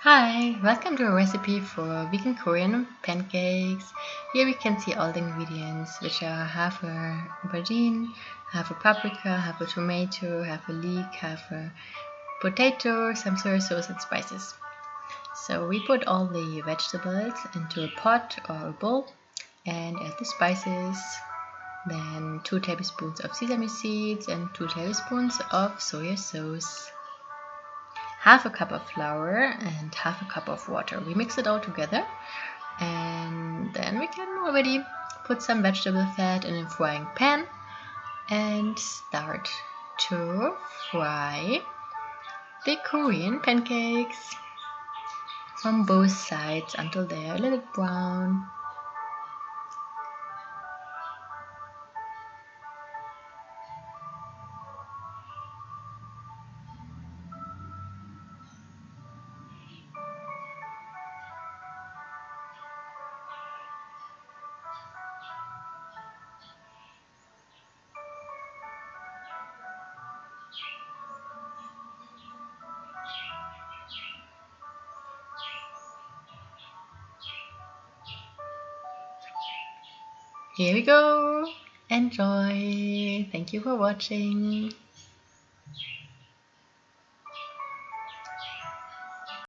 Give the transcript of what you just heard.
Hi, welcome to a recipe for vegan Korean pancakes. Here we can see all the ingredients, which are half a aubergine, half a paprika, half a tomato, half a leek, half a potato, some soy sauce and spices. So we put all the vegetables into a pot or a bowl and add the spices, then 2 tablespoons of sesame seeds and 2 tablespoons of soy sauce. Half a cup of flour and half a cup of water. We mix it all together and then we can already put some vegetable fat in a frying pan and start to fry the Korean pancakes from both sides until they're a little brown. Here we go. Enjoy. Thank you for watching.